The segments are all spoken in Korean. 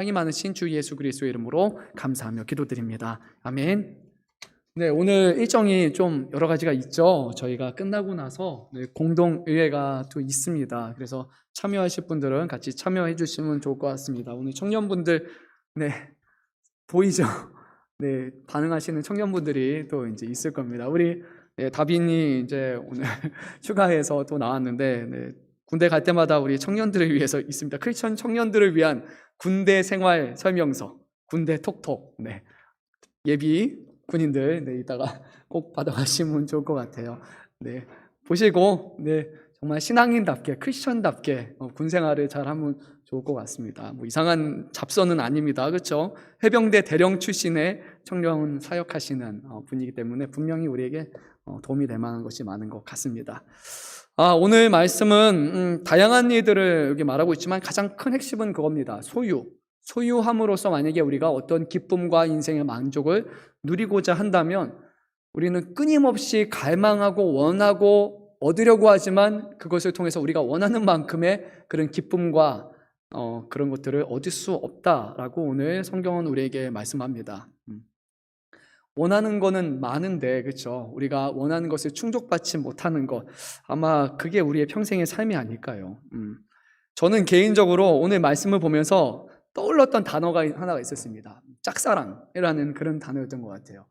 사랑이 많으신 주 예수 그리스도의 이름으로 감사하며 기도드립니다. 아멘. 네, 오늘 일정이 좀 여러 가지가 있죠. 저희가 끝나고 나서 공동의회가 또 있습니다. 그래서 참여하실 분들은 같이 참여해 주시면 좋을 것 같습니다. 오늘 청년분들, 네, 보이죠? 네, 반응하시는 청년분들이 또 이제 있을 겁니다. 우리 다빈이 이제 오늘 휴가해서 또 나왔는데, 군대 갈 때마다 우리 청년들을 위해서 있습니다. 크리스천 청년들을 위한 군대 생활 설명서, 군대 톡톡. 네, 예비 군인들, 이따가 꼭 받아가시면 좋을 것 같아요. 네, 보시고, 정말 신앙인답게, 크리스천답게 군 생활을 잘 하면 좋을 것 같습니다. 뭐 이상한 잡선은 아닙니다. 그렇죠? 해병대 대령 출신의 청년 사역하시는 분이기 때문에 분명히 우리에게 도움이 될 만한 것이 많은 것 같습니다. 오늘 말씀은 다양한 일들을 여기 말하고 있지만 가장 큰 핵심은 그겁니다. 소유함으로써 만약에 우리가 어떤 기쁨과 인생의 만족을 누리고자 한다면 우리는 끊임없이 갈망하고 원하고 얻으려고 하지만 그것을 통해서 우리가 원하는 만큼의 그런 기쁨과 그런 것들을 얻을 수 없다라고 오늘 성경은 우리에게 말씀합니다. 원하는 거는 많은데, 그렇죠? 우리가 원하는 것을 충족받지 못하는 것, 아마 그게 우리의 평생의 삶이 아닐까요? 저는 개인적으로 오늘 말씀을 보면서 떠올랐던 단어가 하나가 있었습니다. 짝사랑이라는 그런 단어였던 것 같아요.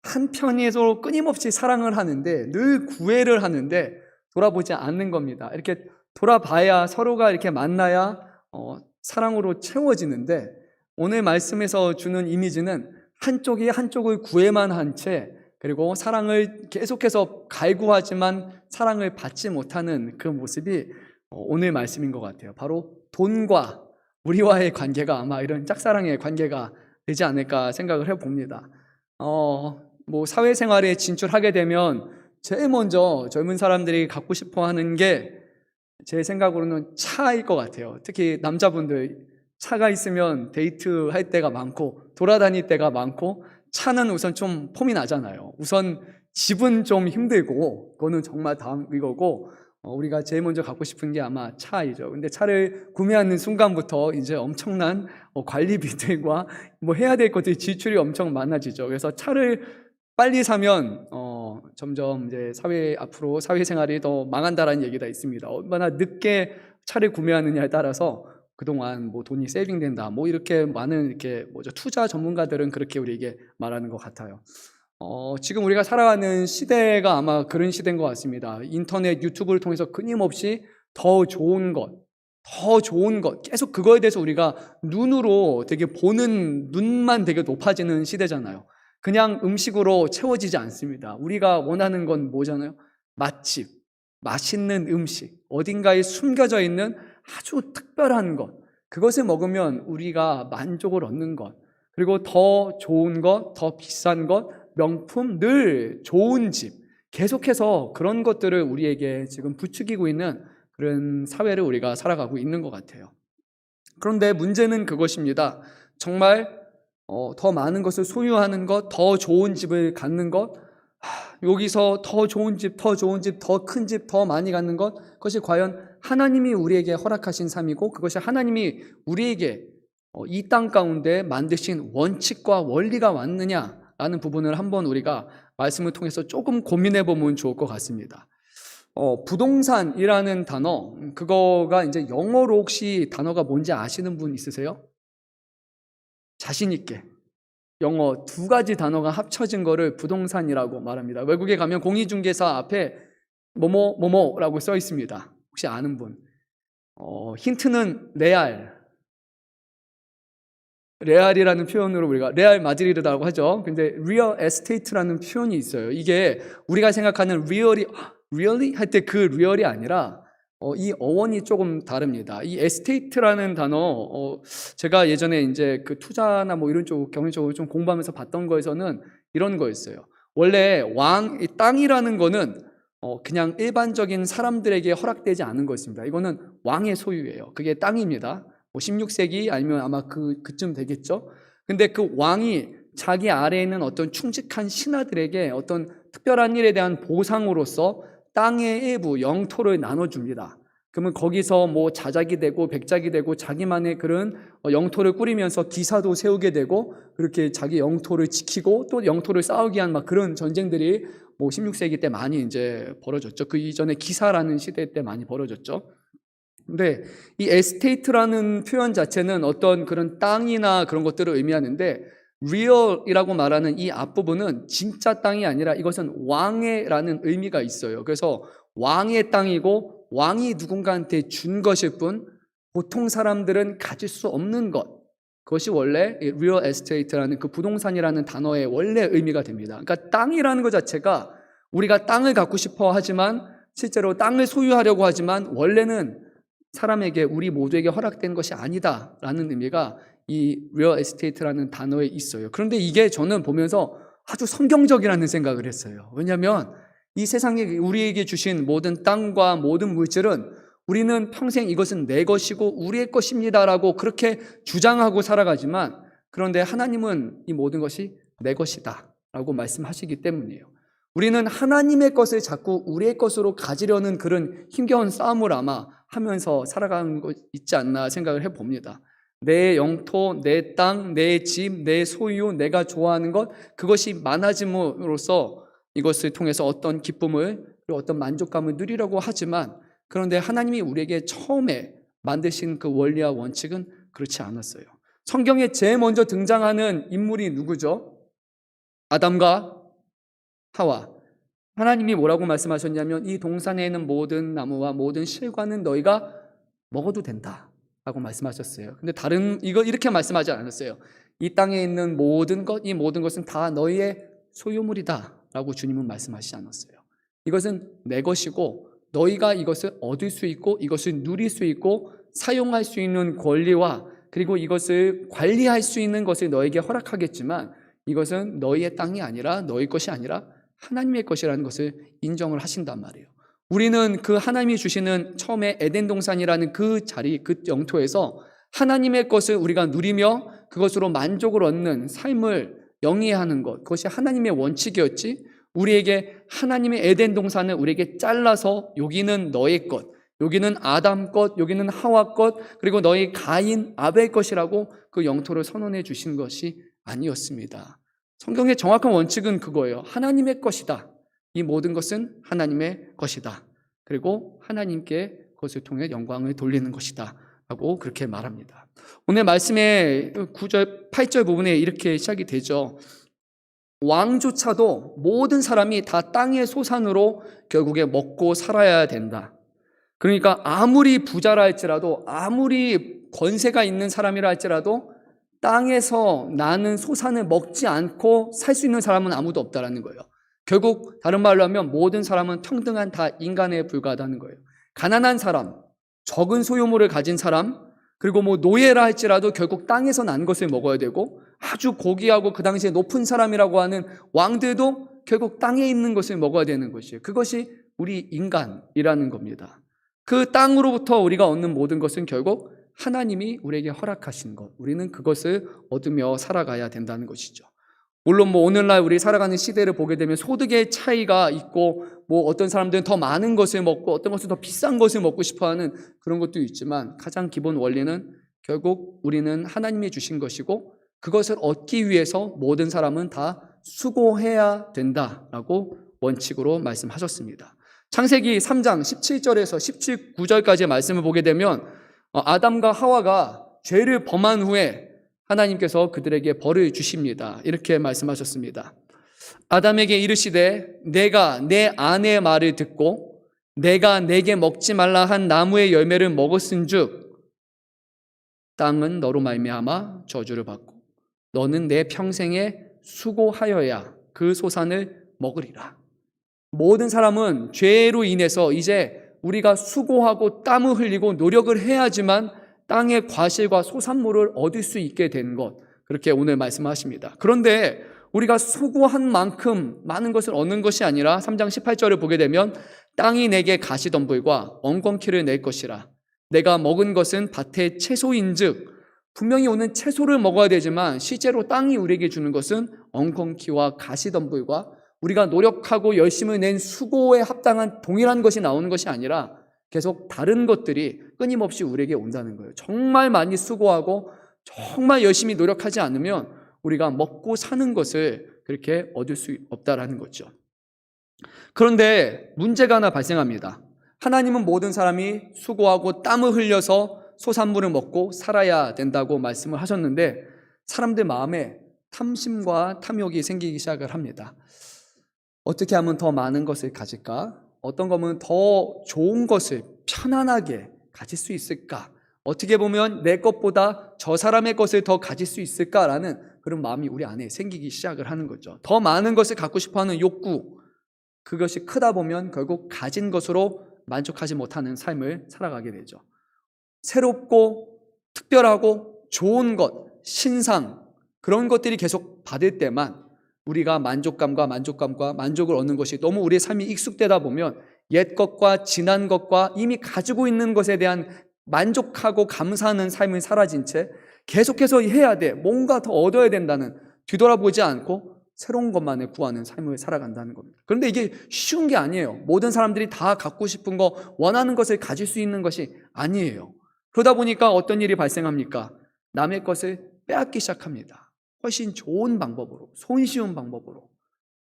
한편에서 끊임없이 사랑을 하는데, 늘 구애를 하는데 돌아보지 않는 겁니다. 이렇게 돌아봐야, 서로가 이렇게 만나야 사랑으로 채워지는데, 오늘 말씀에서 주는 이미지는 한쪽이 한쪽을 구애만 한 채, 그리고 사랑을 계속해서 갈구하지만 사랑을 받지 못하는 그 모습이 오늘 말씀인 것 같아요. 바로 돈과 우리와의 관계가 아마 이런 짝사랑의 관계가 되지 않을까 생각을 해봅니다. 뭐 사회생활에 진출하게 되면 제일 먼저 젊은 사람들이 갖고 싶어 하는 게 제 생각으로는 차일 것 같아요. 특히 남자분들, 차가 있으면 데이트할 때가 많고 돌아다닐 때가 많고, 차는 우선 좀 폼이 나잖아요. 우선 집은 좀 힘들고 그거는 정말 다음 이거고, 우리가 제일 먼저 갖고 싶은 게 아마 차이죠. 근데 차를 구매하는 순간부터 이제 엄청난 관리비들과 뭐 해야 될 것들이 지출이 엄청 많아지죠. 그래서 차를 빨리 사면 점점 이제 앞으로 사회생활이 더 망한다라는 얘기가 있습니다. 얼마나 늦게 차를 구매하느냐에 따라서 그동안 뭐 돈이 세이빙된다, 뭐 이렇게 많은 이렇게 투자 전문가들은 그렇게 우리에게 말하는 것 같아요. 지금 우리가 살아가는 시대가 아마 그런 시대인 것 같습니다. 인터넷, 유튜브를 통해서 끊임없이 더 좋은 것, 계속 그거에 대해서 우리가 눈으로 되게 보는 눈만 되게 높아지는 시대잖아요. 그냥 음식으로 채워지지 않습니다. 우리가 원하는 건 뭐잖아요? 맛집, 맛있는 음식, 어딘가에 숨겨져 있는 아주 특별한 것, 그것을 먹으면 우리가 만족을 얻는 것, 그리고 더 좋은 것, 더 비싼 것, 명품, 늘 좋은 집, 계속해서 그런 것들을 우리에게 지금 부추기고 있는 그런 사회를 우리가 살아가고 있는 것 같아요. 그런데 문제는 그것입니다. 정말 더 많은 것을 소유하는 것, 더 좋은 집을 갖는 것, 여기서 더 좋은 집, 더 큰 집, 더 많이 갖는 것, 그것이 과연 하나님이 우리에게 허락하신 삶이고 그것이 하나님이 우리에게 이 땅 가운데 만드신 원칙과 원리가 맞느냐라는 부분을 한번 우리가 말씀을 통해서 조금 고민해 보면 좋을 것 같습니다. 부동산이라는 단어, 그거가 이제 영어로 혹시 단어가 뭔지 아시는 분 있으세요? 자신 있게. 영어 두 가지 단어가 합쳐진 거를 부동산이라고 말합니다. 외국에 가면 공인중개사 앞에 뭐뭐라고 써 있습니다. 혹시 아는 분? 힌트는 레알이라는 표현으로 우리가 레알 마드리드라고 하죠. 근데 리얼 에스테이트라는 표현이 있어요. 이게 우리가 생각하는 really 할 때 그 리얼이 아니라 이 어원이 조금 다릅니다. 이 에스테이트라는 단어, 제가 예전에 이제 그 투자나 뭐 이런 쪽 경영적으로 좀 공부하면서 봤던 거에서는 이런 거였어요. 원래 이 땅이라는 거는 그냥 일반적인 사람들에게 허락되지 않은 것입니다. 이거는 왕의 소유예요. 그게 땅입니다. 뭐 16세기 아니면 아마 그쯤 되겠죠. 근데 그 왕이 자기 아래에 있는 어떤 충직한 신하들에게 어떤 특별한 일에 대한 보상으로서 땅의 일부 영토를 나눠줍니다. 그러면 거기서 뭐 자작이 되고 백작이 되고 자기만의 그런 영토를 꾸리면서 기사도 세우게 되고 그렇게 자기 영토를 지키고 또 영토를 싸우게 한 막 그런 전쟁들이 뭐 16세기 때 많이 이제 벌어졌죠. 그 이전에 기사라는 시대 때 많이 벌어졌죠. 근데 이 에스테이트라는 표현 자체는 어떤 그런 땅이나 그런 것들을 의미하는데 real이라고 말하는 이 앞부분은 진짜 땅이 아니라 이것은 왕의라는 의미가 있어요. 그래서 왕의 땅이고 왕이 누군가한테 준 것일 뿐 보통 사람들은 가질 수 없는 것, 그것이 원래 real estate라는 그 부동산이라는 단어의 원래 의미가 됩니다. 그러니까 땅이라는 것 자체가 우리가 땅을 갖고 싶어 하지만 실제로 땅을 소유하려고 하지만 원래는 사람에게 우리 모두에게 허락된 것이 아니다라는 의미가 이 real estate라는 단어에 있어요. 그런데 이게 저는 보면서 아주 성경적이라는 생각을 했어요. 왜냐하면 이 세상에 우리에게 주신 모든 땅과 모든 물질은 우리는 평생 이것은 내 것이고 우리의 것입니다라고 그렇게 주장하고 살아가지만 그런데 하나님은 이 모든 것이 내 것이다 라고 말씀하시기 때문이에요. 우리는 하나님의 것을 자꾸 우리의 것으로 가지려는 그런 힘겨운 싸움을 아마 하면서 살아가는 것 있지 않나 생각을 해봅니다. 내 영토, 내 땅, 내 집, 내 소유, 내가 좋아하는 것, 그것이 많아짐으로써 이것을 통해서 어떤 기쁨을 그리고 어떤 만족감을 누리려고 하지만 그런데 하나님이 우리에게 처음에 만드신 그 원리와 원칙은 그렇지 않았어요. 성경에 제일 먼저 등장하는 인물이 누구죠? 아담과 하와. 하나님이 뭐라고 말씀하셨냐면 이 동산에 있는 모든 나무와 모든 실과는 너희가 먹어도 된다 라고 말씀하셨어요. 근데 이거 이렇게 말씀하지 않았어요. 이 땅에 있는 모든 것, 이 모든 것은 다 너희의 소유물이다 라고 주님은 말씀하시지 않았어요. 이것은 내 것이고 너희가 이것을 얻을 수 있고 이것을 누릴 수 있고 사용할 수 있는 권리와 그리고 이것을 관리할 수 있는 것을 너에게 허락하겠지만 이것은 너희의 땅이 아니라 너희 것이 아니라 하나님의 것이라는 것을 인정을 하신단 말이에요. 우리는 그 하나님이 주시는 처음에 에덴 동산이라는 그 자리, 그 영토에서 하나님의 것을 우리가 누리며 그것으로 만족을 얻는 삶을 영위하는 것, 그것이 하나님의 원칙이었지 우리에게 하나님의 에덴 동산을 우리에게 잘라서 여기는 너의 것, 여기는 아담 것, 여기는 하와 것, 그리고 너희 가인, 아벨 것이라고 그 영토를 선언해 주신 것이 아니었습니다. 성경의 정확한 원칙은 그거예요. 하나님의 것이다. 이 모든 것은 하나님의 것이다. 그리고 하나님께 그것을 통해 영광을 돌리는 것이다 라고 그렇게 말합니다. 오늘 말씀의 9절, 8절 부분에 이렇게 시작이 되죠. 왕조차도 모든 사람이 다 땅의 소산으로 결국에 먹고 살아야 된다. 그러니까 아무리 부자라 할지라도 아무리 권세가 있는 사람이라 할지라도 땅에서 나는 소산을 먹지 않고 살 수 있는 사람은 아무도 없다라는 거예요. 결국 다른 말로 하면 모든 사람은 평등한 다 인간에 불과하다는 거예요. 가난한 사람, 적은 소유물을 가진 사람, 그리고 뭐 노예라 할지라도 결국 땅에서 난 것을 먹어야 되고 아주 고귀하고 그 당시에 높은 사람이라고 하는 왕들도 결국 땅에 있는 것을 먹어야 되는 것이에요. 그것이 우리 인간이라는 겁니다. 그 땅으로부터 우리가 얻는 모든 것은 결국 하나님이 우리에게 허락하신 것, 우리는 그것을 얻으며 살아가야 된다는 것이죠. 물론 뭐 오늘날 우리 살아가는 시대를 보게 되면 소득의 차이가 있고 뭐 어떤 사람들은 더 많은 것을 먹고 어떤 것은 더 비싼 것을 먹고 싶어하는 그런 것도 있지만 가장 기본 원리는 결국 우리는 하나님이 주신 것이고 그것을 얻기 위해서 모든 사람은 다 수고해야 된다라고 원칙으로 말씀하셨습니다. 창세기 3장 17절에서 19절까지의 말씀을 보게 되면 아담과 하와가 죄를 범한 후에 하나님께서 그들에게 벌을 주십니다. 이렇게 말씀하셨습니다. 아담에게 이르시되 내가 내 아내의 말을 듣고 내가 내게 먹지 말라 한 나무의 열매를 먹었은즉 땅은 너로 말미암아 저주를 받고 너는 내 평생에 수고하여야 그 소산을 먹으리라. 모든 사람은 죄로 인해서 이제 우리가 수고하고 땀을 흘리고 노력을 해야지만 땅의 과실과 소산물을 얻을 수 있게 된 것, 그렇게 오늘 말씀하십니다. 그런데 우리가 수고한 만큼 많은 것을 얻는 것이 아니라 3장 18절을 보게 되면 땅이 내게 가시덤불과 엉겅퀴를 낼 것이라. 내가 먹은 것은 밭의 채소인즉, 분명히 오늘 채소를 먹어야 되지만 실제로 땅이 우리에게 주는 것은 엉겅퀴와 가시덤불과 우리가 노력하고 열심을 낸 수고에 합당한 동일한 것이 나오는 것이 아니라 계속 다른 것들이 끊임없이 우리에게 온다는 거예요. 정말 많이 수고하고 정말 열심히 노력하지 않으면 우리가 먹고 사는 것을 그렇게 얻을 수 없다라는 거죠. 그런데 문제가 하나 발생합니다. 하나님은 모든 사람이 수고하고 땀을 흘려서 소산물을 먹고 살아야 된다고 말씀을 하셨는데 사람들 마음에 탐심과 탐욕이 생기기 시작을 합니다. 어떻게 하면 더 많은 것을 가질까? 어떤 거면 더 좋은 것을 편안하게 가질 수 있을까? 어떻게 보면 내 것보다 저 사람의 것을 더 가질 수 있을까라는 그런 마음이 우리 안에 생기기 시작을 하는 거죠. 더 많은 것을 갖고 싶어하는 욕구, 그것이 크다 보면 결국 가진 것으로 만족하지 못하는 삶을 살아가게 되죠. 새롭고 특별하고 좋은 것, 신상, 그런 것들이 계속 받을 때만 우리가 만족감과 만족을 얻는 것이 너무 우리의 삶이 익숙되다 보면 옛 것과 지난 것과 이미 가지고 있는 것에 대한 만족하고 감사하는 삶을 사라진 채 계속해서 해야 돼, 뭔가 더 얻어야 된다는, 뒤돌아보지 않고 새로운 것만을 구하는 삶을 살아간다는 겁니다. 그런데 이게 쉬운 게 아니에요. 모든 사람들이 다 갖고 싶은 거, 원하는 것을 가질 수 있는 것이 아니에요. 그러다 보니까 어떤 일이 발생합니까? 남의 것을 빼앗기 시작합니다. 훨씬 좋은 방법으로, 손쉬운 방법으로.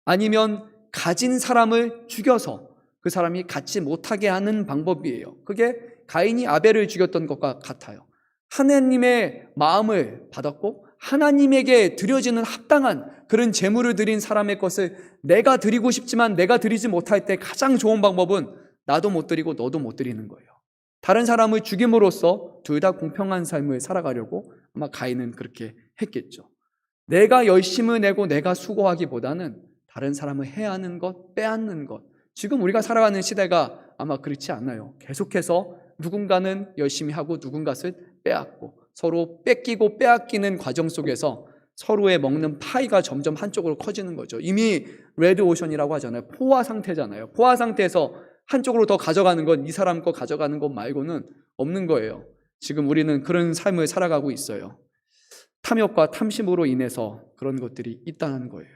아니면 가진 사람을 죽여서 그 사람이 갖지 못하게 하는 방법이에요. 그게 가인이 아벨을 죽였던 것과 같아요. 하나님의 마음을 받았고 하나님에게 드려지는 합당한 그런 제물을 드린 사람의 것을 내가 드리고 싶지만 내가 드리지 못할 때 가장 좋은 방법은 나도 못 드리고 너도 못 드리는 거예요. 다른 사람을 죽임으로써 둘 다 공평한 삶을 살아가려고 아마 가인은 그렇게 했겠죠. 내가 열심을 내고 내가 수고하기보다는 다른 사람을 해하는 것, 빼앗는 것. 지금 우리가 살아가는 시대가 아마 그렇지 않아요. 계속해서 누군가는 열심히 하고 누군가를 빼앗고 서로 뺏기고 빼앗기는 과정 속에서 서로의 먹는 파이가 점점 한쪽으로 커지는 거죠. 이미 레드오션이라고 하잖아요. 포화 상태잖아요. 포화 상태에서 한쪽으로 더 가져가는 건 이 사람 거 가져가는 것 말고는 없는 거예요. 지금 우리는 그런 삶을 살아가고 있어요. 탐욕과 탐심으로 인해서 그런 것들이 있다는 거예요.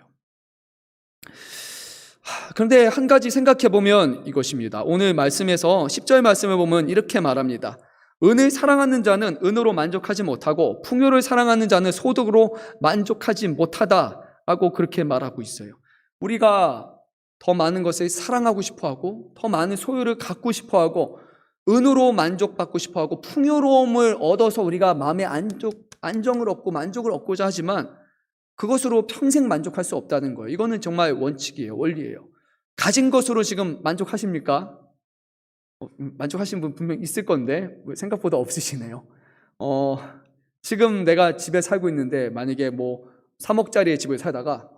그런데 한 가지 생각해 보면 이것입니다. 오늘 말씀에서 10절 말씀을 보면 이렇게 말합니다. 은을 사랑하는 자는 은으로 만족하지 못하고 풍요를 사랑하는 자는 소득으로 만족하지 못하다라고 그렇게 말하고 있어요. 우리가 더 많은 것을 사랑하고 싶어하고 더 많은 소유를 갖고 싶어하고 은으로 만족받고 싶어하고 풍요로움을 얻어서 우리가 마음의 안정을 얻고 만족을 얻고자 하지만 그것으로 평생 만족할 수 없다는 거예요. 이거는 정말 원칙이에요. 원리예요. 가진 것으로 지금 만족하십니까? 만족하시는 분 분명 있을 건데 생각보다 없으시네요. 지금 내가 집에 살고 있는데 만약에 뭐 3억짜리 집을 살다가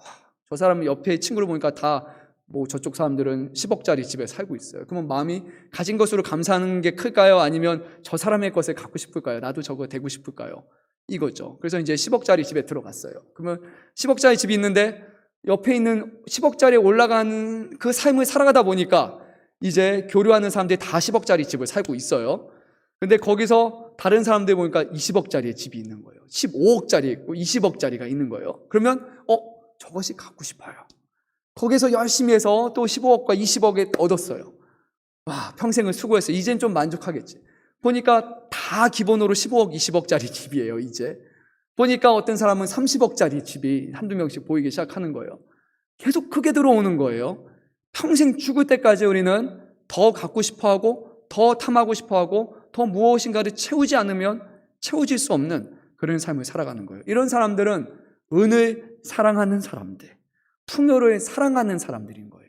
저 사람 옆에 친구를 보니까 다 뭐 저쪽 사람들은 10억짜리 집에 살고 있어요. 그러면 마음이 가진 것으로 감사하는 게 클까요? 아니면 저 사람의 것을 갖고 싶을까요? 나도 저거 되고 싶을까요? 이거죠. 그래서 이제 10억짜리 집에 들어갔어요. 그러면 10억짜리 집이 있는데 옆에 있는 10억짜리에 올라가는 그 삶을 살아가다 보니까 이제 교류하는 사람들이 다 10억짜리 집을 살고 있어요. 근데 거기서 다른 사람들 보니까 20억짜리의 집이 있는 거예요. 15억짜리 있고 20억짜리가 있는 거예요. 그러면 저것이 갖고 싶어요. 거기서 열심히 해서 또 15억과 20억에 얻었어요. 와, 평생을 수고해서 이젠 좀 만족하겠지. 보니까 다 기본으로 15억, 20억짜리 집이에요, 이제. 보니까 어떤 사람은 30억짜리 집이 한두 명씩 보이기 시작하는 거예요. 계속 크게 들어오는 거예요. 평생 죽을 때까지 우리는 더 갖고 싶어하고 더 탐하고 싶어하고 더 무엇인가를 채우지 않으면 채워질 수 없는 그런 삶을 살아가는 거예요. 이런 사람들은 은을 사랑하는 사람들, 풍요를 사랑하는 사람들인 거예요.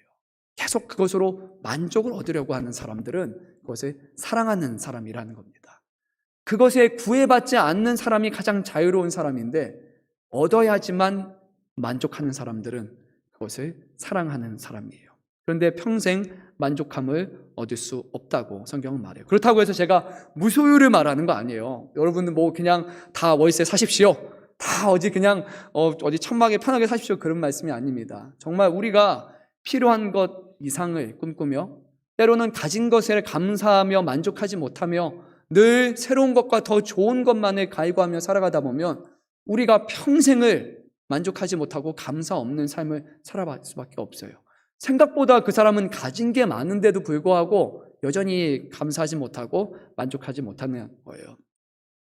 계속 그것으로 만족을 얻으려고 하는 사람들은 그것을 사랑하는 사람이라는 겁니다. 그것에 구애받지 않는 사람이 가장 자유로운 사람인데 얻어야지만 만족하는 사람들은 그것을 사랑하는 사람이에요. 그런데 평생 만족함을 얻을 수 없다고 성경은 말해요. 그렇다고 해서 제가 무소유를 말하는 거 아니에요. 여러분들 뭐 그냥 다 월세 사십시오, 다 어디 그냥 어디 천막에 편하게 사십시오, 그런 말씀이 아닙니다. 정말 우리가 필요한 것 이상을 꿈꾸며 때로는 가진 것에 감사하며 만족하지 못하며 늘 새로운 것과 더 좋은 것만을 갈구하며 살아가다 보면 우리가 평생을 만족하지 못하고 감사 없는 삶을 살아갈 수밖에 없어요. 생각보다 그 사람은 가진 게 많은데도 불구하고 여전히 감사하지 못하고 만족하지 못하는 거예요.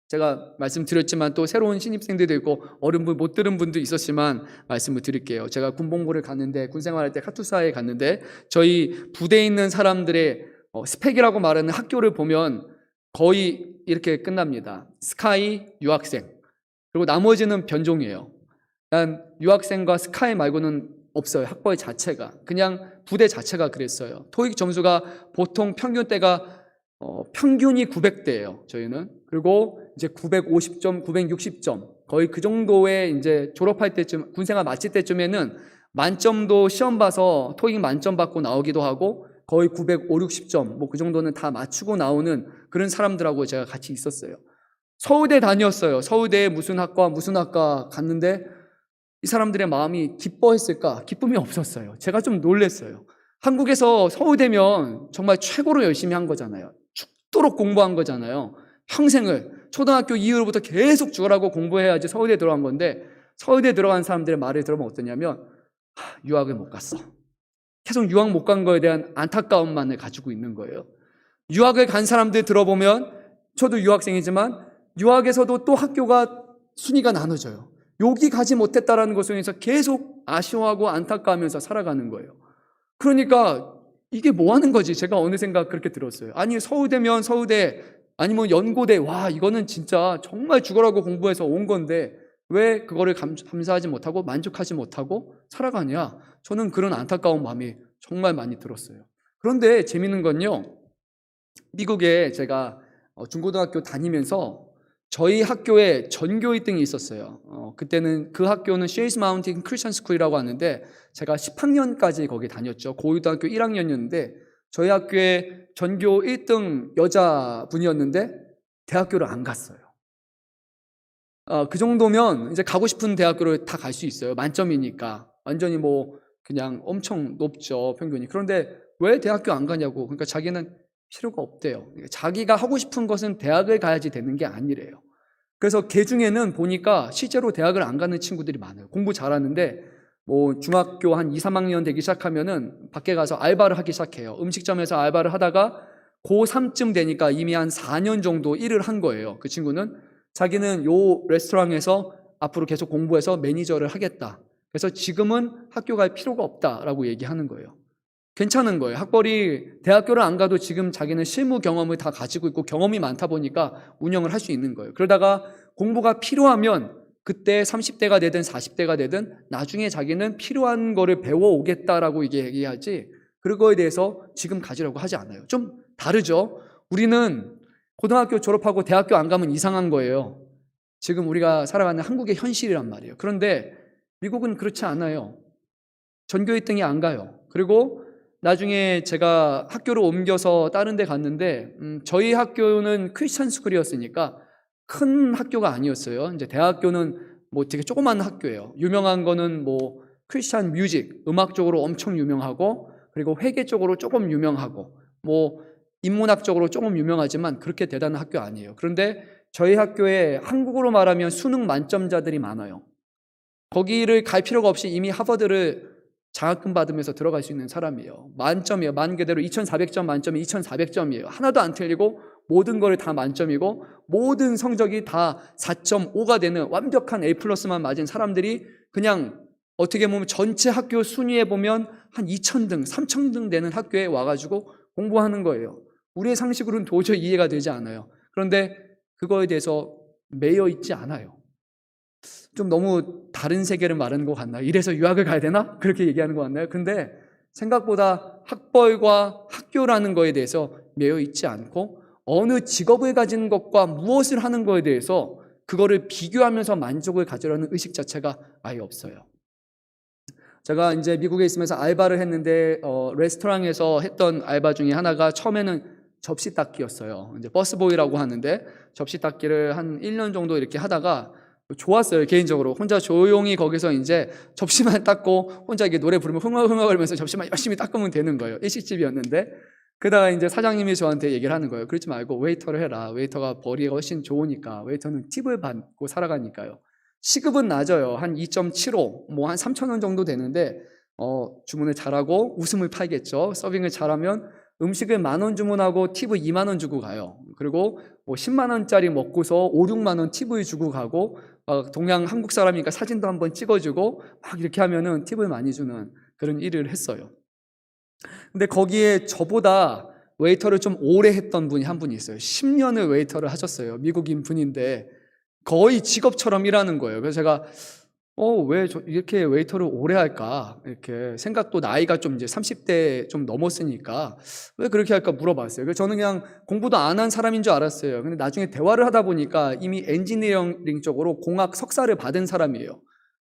제가 말씀드렸지만 또 새로운 신입생들도 있고 어른분 못 들은 분도 있었지만 말씀을 드릴게요. 제가 군복무를 갔는데 군생활할 때 카투사에 갔는데 저희 부대에 있는 사람들의 스펙이라고 말하는 학교를 보면 거의 이렇게 끝납니다. 스카이, 유학생, 그리고 나머지는 변종이에요. 난 유학생과 스카이 말고는 없어요. 학벌 자체가. 그냥 부대 자체가 그랬어요. 토익 점수가 보통 평균대가 평균이 900대예요. 저희는. 그리고 이제 950점, 960점 거의 그 정도의 이제 졸업할 때쯤 군생활 마칠 때쯤에는 만점도 시험 봐서 토익 만점 받고 나오기도 하고 거의 950, 60점 뭐 그 정도는 다 맞추고 나오는 그런 사람들하고 제가 같이 있었어요. 서울대 다녔어요. 서울대에 무슨 학과 갔는데 이 사람들의 마음이 기뻐했을까? 기쁨이 없었어요. 제가 좀 놀랐어요. 한국에서 서울대면 정말 최고로 열심히 한 거잖아요. 죽도록 공부한 거잖아요. 평생을 초등학교 이후로부터 계속 죽으라고 공부해야지 서울대 들어간 건데 서울대 들어간 사람들의 말을 들어보면 어떠냐면 유학을 못 갔어. 계속 유학 못 간 거에 대한 안타까움만을 가지고 있는 거예요. 유학을 간 사람들 들어보면 저도 유학생이지만 유학에서도 또 학교가 순위가 나눠져요. 여기 가지 못했다라는 것을 위해서 계속 아쉬워하고 안타까워하면서 살아가는 거예요. 그러니까 이게 뭐 하는 거지? 제가 어느샌가 그렇게 들었어요. 아니 서울대면 서울대 아니면 연고대 와 이거는 진짜 정말 죽으라고 공부해서 온 건데 왜 그거를 감사하지 못하고 만족하지 못하고 살아가냐? 저는 그런 안타까운 마음이 정말 많이 들었어요. 그런데 재밌는 건요. 미국에 제가 중고등학교 다니면서 저희 학교에 전교 1등이 있었어요. 그때는 그 학교는 쉐이스 마운틴 크리스천 스쿨이라고 하는데 제가 10학년까지 거기 다녔죠. 고등학교 1학년이었는데 저희 학교에 전교 1등 여자분이었는데 대학교를 안 갔어요. 그 정도면 이제 가고 싶은 대학교를 다 갈 수 있어요. 만점이니까. 완전히 뭐 그냥 엄청 높죠, 평균이. 그런데 왜 대학교 안 가냐고. 그러니까 자기는 필요가 없대요. 자기가 하고 싶은 것은 대학을 가야지 되는 게 아니래요. 그래서 걔 중에는 보니까 실제로 대학을 안 가는 친구들이 많아요. 공부 잘하는데 뭐 중학교 한 2, 3학년 되기 시작하면은 밖에 가서 알바를 하기 시작해요. 음식점에서 알바를 하다가 고3쯤 되니까 이미 한 4년 정도 일을 한 거예요. 그 친구는 자기는 요 레스토랑에서 앞으로 계속 공부해서 매니저를 하겠다. 그래서 지금은 학교 갈 필요가 없다라고 얘기하는 거예요. 괜찮은 거예요. 학벌이 대학교를 안 가도 지금 자기는 실무 경험을 다 가지고 있고 경험이 많다 보니까 운영을 할 수 있는 거예요. 그러다가 공부가 필요하면 그때 30대가 되든 40대가 되든 나중에 자기는 필요한 거를 배워오겠다라고 얘기하지 그거에 대해서 지금 가지라고 하지 않아요. 좀 다르죠. 우리는 고등학교 졸업하고 대학교 안 가면 이상한 거예요. 지금 우리가 살아가는 한국의 현실이란 말이에요. 그런데 미국은 그렇지 않아요. 전교 1등이 안 가요. 그리고 나중에 제가 학교를 옮겨서 다른 데 갔는데 저희 학교는 크리스천 스쿨이었으니까 큰 학교가 아니었어요. 이제 대학교는 뭐 되게 조그만 학교예요. 유명한 거는 뭐 크리스천 뮤직, 음악 쪽으로 엄청 유명하고 그리고 회계 쪽으로 조금 유명하고 뭐 인문학적으로 조금 유명하지만 그렇게 대단한 학교 아니에요. 그런데 저희 학교에 한국으로 말하면 수능 만점자들이 많아요. 거기를 갈 필요가 없이 이미 하버드를 장학금 받으면서 들어갈 수 있는 사람이에요. 만점이에요. 말 그대로 2400점 만점이 2400점이에요. 하나도 안 틀리고 모든 거를 다 만점이고 모든 성적이 다 4.5가 되는 완벽한 A 플러스만 맞은 사람들이 그냥 어떻게 보면 전체 학교 순위에 보면 한 2000등, 3000등 되는 학교에 와가지고 공부하는 거예요. 우리의 상식으로는 도저히 이해가 되지 않아요. 그런데 그거에 대해서 매여 있지 않아요. 좀 너무 다른 세계를 말하는 것 같나요? 이래서 유학을 가야 되나? 그렇게 얘기하는 것 같나요? 근데 생각보다 학벌과 학교라는 거에 대해서 매여 있지 않고 어느 직업을 가진 것과 무엇을 하는 거에 대해서 그거를 비교하면서 만족을 가지려는 의식 자체가 아예 없어요. 제가 이제 미국에 있으면서 알바를 했는데 레스토랑에서 했던 알바 중에 하나가 처음에는 접시 닦기였어요. 이제 버스보이라고 하는데 접시 닦기를 한 1년 정도 이렇게 하다가 좋았어요. 개인적으로 혼자 조용히 거기서 이제 접시만 닦고 혼자 이게 노래 부르면 흥얼흥얼거리면서 접시만 열심히 닦으면 되는 거예요. 일식집이었는데 그러다가 이제 사장님이 저한테 얘기를 하는 거예요. 그러지 말고 웨이터를 해라. 웨이터가 벌이가 훨씬 좋으니까. 웨이터는 팁을 받고 살아가니까요. 시급은 낮아요. 한 2.75, 뭐 한 3,000원 정도 되는데 주문을 잘하고 웃음을 팔겠죠. 서빙을 잘하면 음식을 10,000원 주문하고 팁을 20,000원 주고 가요. 그리고 뭐 10만 원짜리 먹고서 5, 6만 원 팁을 주고 가고, 동양 한국 사람이니까 사진도 한번 찍어주고 막 이렇게 하면은 팁을 많이 주는 그런 일을 했어요. 근데 거기에 저보다 웨이터를 좀 오래 했던 분이 한 분이 있어요. 10년을 웨이터를 하셨어요. 미국인 분인데 거의 직업처럼 일하는 거예요. 그래서 제가 왜 이렇게 웨이터를 오래 할까? 이렇게 생각도 나이가 좀 이제 30대 좀 넘었으니까 왜 그렇게 할까 물어봤어요. 그래서 저는 그냥 공부도 안 한 사람인 줄 알았어요. 근데 나중에 대화를 하다 보니까 이미 엔지니어링 쪽으로 공학 석사를 받은 사람이에요.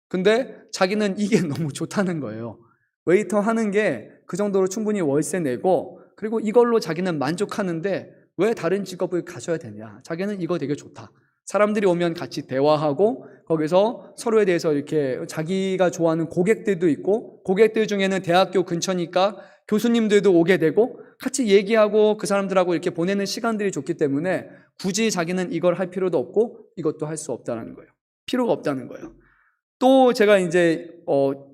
근데 자기는 이게 너무 좋다는 거예요. 웨이터 하는 게 그 정도로 충분히 월세 내고, 그리고 이걸로 자기는 만족하는데 왜 다른 직업을 가져야 되냐? 자기는 이거 되게 좋다. 사람들이 오면 같이 대화하고 거기서 서로에 대해서 이렇게 자기가 좋아하는 고객들도 있고, 고객들 중에는 대학교 근처니까 교수님들도 오게 되고 같이 얘기하고 그 사람들하고 이렇게 보내는 시간들이 좋기 때문에 굳이 자기는 이걸 할 필요도 없고 이것도 할 수 없다는 거예요. 필요가 없다는 거예요. 또 제가 이제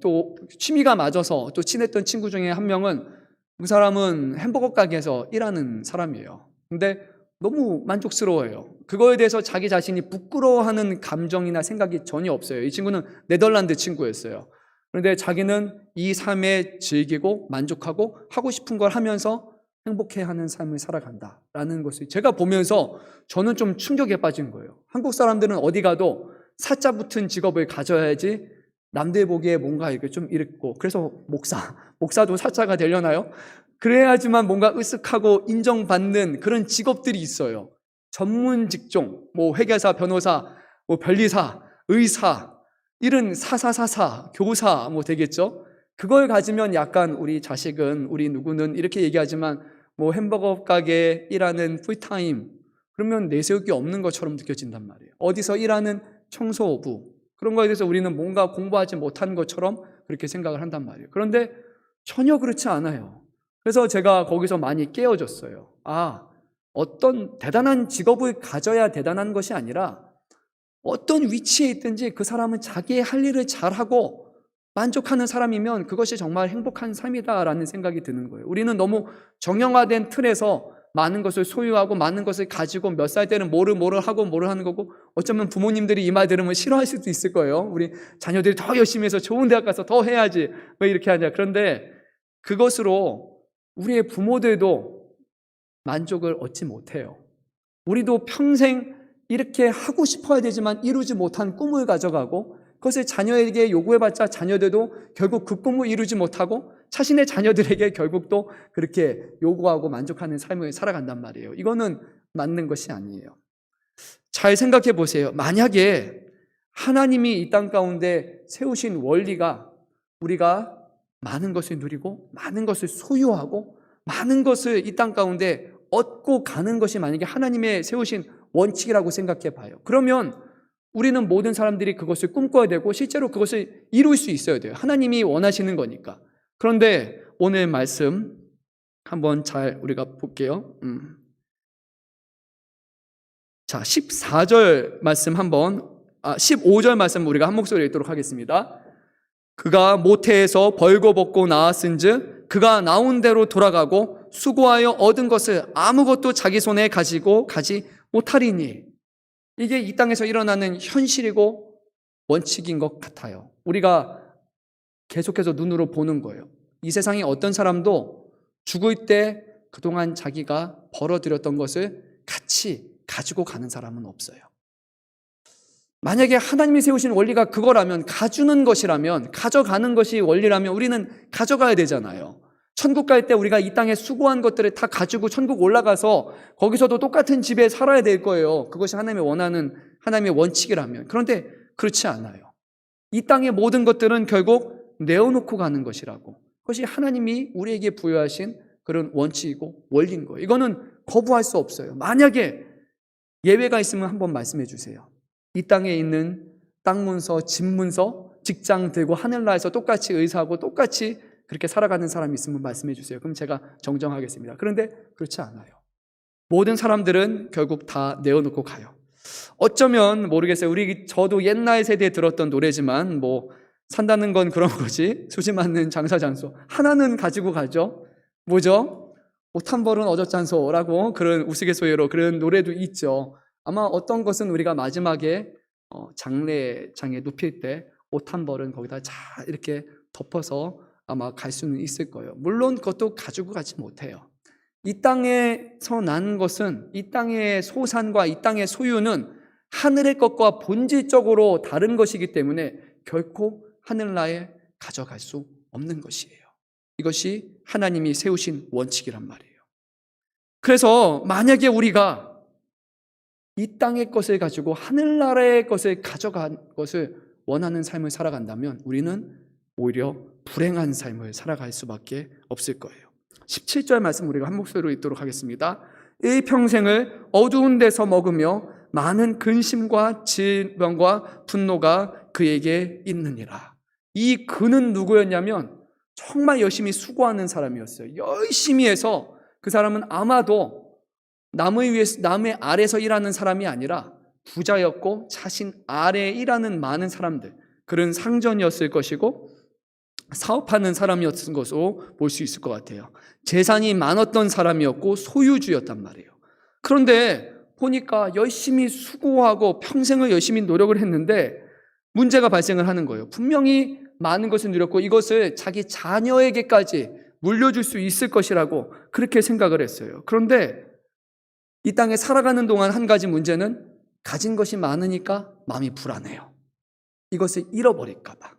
또 취미가 맞아서 또 친했던 친구 중에 한 명은, 그 사람은 햄버거 가게에서 일하는 사람이에요. 근데 너무 만족스러워해요. 그거에 대해서 자기 자신이 부끄러워하는 감정이나 생각이 전혀 없어요. 이 친구는 네덜란드 친구였어요. 그런데 자기는 이 삶에 즐기고 만족하고 하고 싶은 걸 하면서 행복해하는 삶을 살아간다라는 것을 제가 보면서 저는 좀 충격에 빠진 거예요. 한국 사람들은 어디 가도 사자 붙은 직업을 가져야지 남들 보기에 뭔가 이렇게 좀 이렇고, 그래서 목사도 사자가 되려나요? 그래야지만 뭔가 으쓱하고 인정받는 그런 직업들이 있어요. 전문 직종, 뭐 회계사, 변호사, 뭐 변리사, 의사, 이런 사사사사, 교사 뭐 되겠죠? 그걸 가지면 약간 우리 자식은, 우리 누구는 이렇게 얘기하지만 뭐 햄버거 가게 일하는 풀타임, 그러면 내세울 없는 것처럼 느껴진단 말이에요. 어디서 일하는 청소부, 그런 거에 대해서 우리는 뭔가 공부하지 못한 것처럼 그렇게 생각을 한단 말이에요. 그런데 전혀 그렇지 않아요. 그래서 제가 거기서 많이 깨어졌어요. 어떤 대단한 직업을 가져야 대단한 것이 아니라 어떤 위치에 있든지 그 사람은 자기의 할 일을 잘하고 만족하는 사람이면 그것이 정말 행복한 삶이다라는 생각이 드는 거예요. 우리는 너무 정형화된 틀에서 많은 것을 소유하고 많은 것을 가지고 몇 살 때는 뭐를 하고 뭐를 하는 거고, 어쩌면 부모님들이 이 말 들으면 싫어할 수도 있을 거예요. 우리 자녀들이 더 열심히 해서 좋은 대학 가서 더 해야지 왜 이렇게 하냐. 그런데 그것으로 우리의 부모들도 만족을 얻지 못해요. 우리도 평생 이렇게 하고 싶어야 되지만 이루지 못한 꿈을 가져가고, 그것을 자녀에게 요구해봤자 자녀들도 결국 그 꿈을 이루지 못하고 자신의 자녀들에게 결국 또 그렇게 요구하고 만족하는 삶을 살아간단 말이에요. 이거는 맞는 것이 아니에요. 잘 생각해 보세요. 만약에 하나님이 이 땅 가운데 세우신 원리가 우리가 많은 것을 누리고 많은 것을 소유하고 많은 것을 이 땅 가운데 얻고 가는 것이 만약에 하나님의 세우신 원칙이라고 생각해 봐요. 그러면 우리는 모든 사람들이 그것을 꿈꿔야 되고 실제로 그것을 이룰 수 있어야 돼요. 하나님이 원하시는 거니까. 그런데 오늘 말씀 한번 잘 우리가 볼게요. 자, 14절 말씀 15절 말씀 우리가 한 목소리 읽도록 하겠습니다. 그가 모태에서 벌거벗고 나왔은즉 그가 나온 대로 돌아가고 수고하여 얻은 것을 아무것도 자기 손에 가지고 가지 못하리니. 이게 이 땅에서 일어나는 현실이고 원칙인 것 같아요. 우리가 계속해서 눈으로 보는 거예요. 이 세상에 어떤 사람도 죽을 때 그동안 자기가 벌어들였던 것을 같이 가지고 가는 사람은 없어요. 만약에 하나님이 세우신 원리가 그거라면, 가주는 것이라면, 가져가는 것이 원리라면 우리는 가져가야 되잖아요. 천국 갈 때 우리가 이 땅에 수고한 것들을 다 가지고 천국 올라가서 거기서도 똑같은 집에 살아야 될 거예요. 그것이 하나님이 원하는 하나님의 원칙이라면. 그런데 그렇지 않아요. 이 땅의 모든 것들은 결국 내어놓고 가는 것이라고. 그것이 하나님이 우리에게 부여하신 그런 원칙이고 원리인 거예요. 이거는 거부할 수 없어요. 만약에 예외가 있으면 한번 말씀해 주세요. 이 땅에 있는 땅 문서, 집 문서, 직장 들고 하늘나라에서 똑같이 의사하고 똑같이 그렇게 살아가는 사람이 있으면 말씀해 주세요. 그럼 제가 정정하겠습니다. 그런데 그렇지 않아요. 모든 사람들은 결국 다 내어놓고 가요. 어쩌면 모르겠어요. 저도 옛날 세대에 들었던 노래지만 뭐 산다는 건 그런 거지, 수지 맞는 장사장소 하나는 가지고 가죠. 뭐죠? 옷 한 벌은 얻었잖소라고 그런 우스갯소리로 그런 노래도 있죠. 아마 어떤 것은 우리가 마지막에 장례장에 눕힐 때 옷 한 벌은 거기다 잘 이렇게 덮어서 아마 갈 수는 있을 거예요. 물론 그것도 가지고 가지 못해요. 이 땅에서 난 것은, 이 땅의 소산과 이 땅의 소유는 하늘의 것과 본질적으로 다른 것이기 때문에 결코 하늘나라에 가져갈 수 없는 것이에요. 이것이 하나님이 세우신 원칙이란 말이에요. 그래서 만약에 우리가 이 땅의 것을 가지고 하늘나라의 것을 가져간 것을 원하는 삶을 살아간다면 우리는 오히려 불행한 삶을 살아갈 수밖에 없을 거예요. 17절 말씀 우리가 한 목소리로 읽도록 하겠습니다. 일평생을 어두운 데서 먹으며 많은 근심과 질병과 분노가 그에게 있느니라. 이 그는 누구였냐면 정말 열심히 수고하는 사람이었어요. 열심히 해서 그 사람은 아마도 남의 아래서 일하는 사람이 아니라 부자였고 자신 아래에 일하는 많은 사람들, 그런 상전이었을 것이고 사업하는 사람이었던 것으로 볼 수 있을 것 같아요. 재산이 많았던 사람이었고 소유주였단 말이에요. 그런데 보니까 열심히 수고하고 평생을 열심히 노력을 했는데 문제가 발생을 하는 거예요. 분명히 많은 것을 누렸고 이것을 자기 자녀에게까지 물려줄 수 있을 것이라고 그렇게 생각을 했어요. 그런데 이 땅에 살아가는 동안 한 가지 문제는 가진 것이 많으니까 마음이 불안해요. 이것을 잃어버릴까 봐.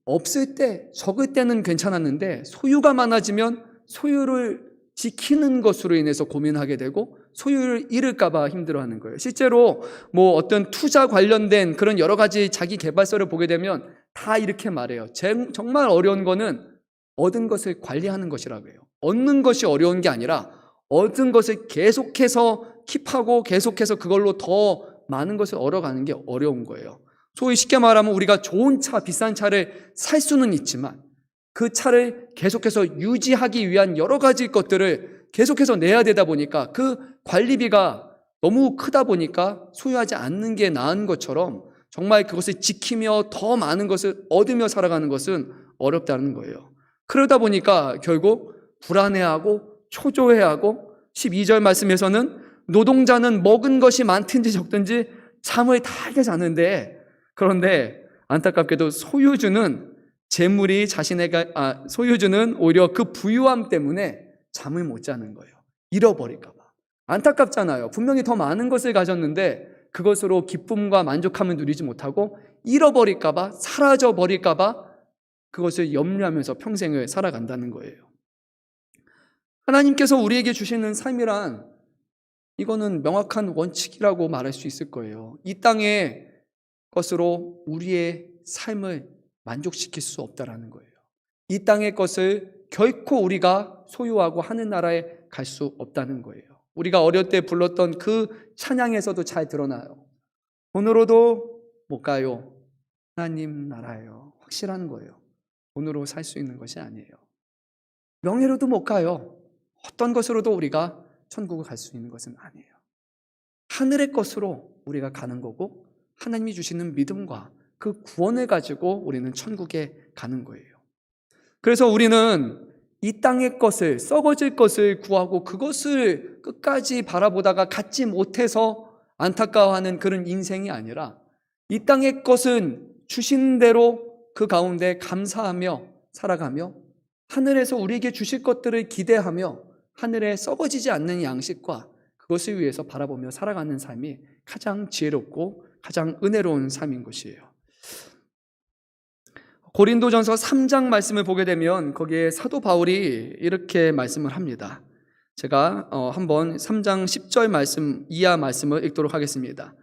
없을 때, 적을 때는 괜찮았는데 소유가 많아지면 소유를 지키는 것으로 인해서 고민하게 되고 소유를 잃을까 봐 힘들어하는 거예요. 실제로 어떤 투자 관련된 그런 여러 가지 자기 개발서를 보게 되면 다 이렇게 말해요. 정말 어려운 거는 얻은 것을 관리하는 것이라고 해요. 얻는 것이 어려운 게 아니라 얻은 것을 계속해서 킵하고 계속해서 그걸로 더 많은 것을 얻어가는 게 어려운 거예요. 소위 쉽게 말하면 우리가 좋은 차, 비싼 차를 살 수는 있지만 그 차를 계속해서 유지하기 위한 여러 가지 것들을 계속해서 내야 되다 보니까 그 관리비가 너무 크다 보니까 소유하지 않는 게 나은 것처럼 정말 그것을 지키며 더 많은 것을 얻으며 살아가는 것은 어렵다는 거예요. 그러다 보니까 결국 불안해하고 초조해하고 12절 말씀에서는 노동자는 먹은 것이 많든지 적든지 잠을 달게 자는데 그런데 안타깝게도 소유주는 소유주는 오히려 그 부유함 때문에 잠을 못 자는 거예요. 잃어버릴까 봐. 안타깝잖아요. 분명히 더 많은 것을 가졌는데 그것으로 기쁨과 만족함을 누리지 못하고 잃어버릴까 봐, 사라져 버릴까 봐 그것을 염려하면서 평생을 살아간다는 거예요. 하나님께서 우리에게 주시는 삶이란 이거는 명확한 원칙이라고 말할 수 있을 거예요. 이 땅의 것으로 우리의 삶을 만족시킬 수 없다라는 거예요. 이 땅의 것을 결코 우리가 소유하고 하늘나라에 갈 수 없다는 거예요. 우리가 어릴 때 불렀던 그 찬양에서도 잘 드러나요. 돈으로도 못 가요. 하나님 나라예요. 확실한 거예요. 돈으로 살 수 있는 것이 아니에요. 명예로도 못 가요. 어떤 것으로도 우리가 천국을 갈 수 있는 것은 아니에요. 하늘의 것으로 우리가 가는 거고 하나님이 주시는 믿음과 그 구원을 가지고 우리는 천국에 가는 거예요. 그래서 우리는 이 땅의 것을, 썩어질 것을 구하고 그것을 끝까지 바라보다가 갖지 못해서 안타까워하는 그런 인생이 아니라 이 땅의 것은 주신 대로 그 가운데 감사하며 살아가며 하늘에서 우리에게 주실 것들을 기대하며 하늘에 썩어지지 않는 양식과 그것을 위해서 바라보며 살아가는 삶이 가장 지혜롭고 가장 은혜로운 삶인 것이에요. 고린도전서 3장 말씀을 보게 되면 거기에 사도 바울이 이렇게 말씀을 합니다. 제가 한번 3장 10절 말씀 이하 말씀을 읽도록 하겠습니다.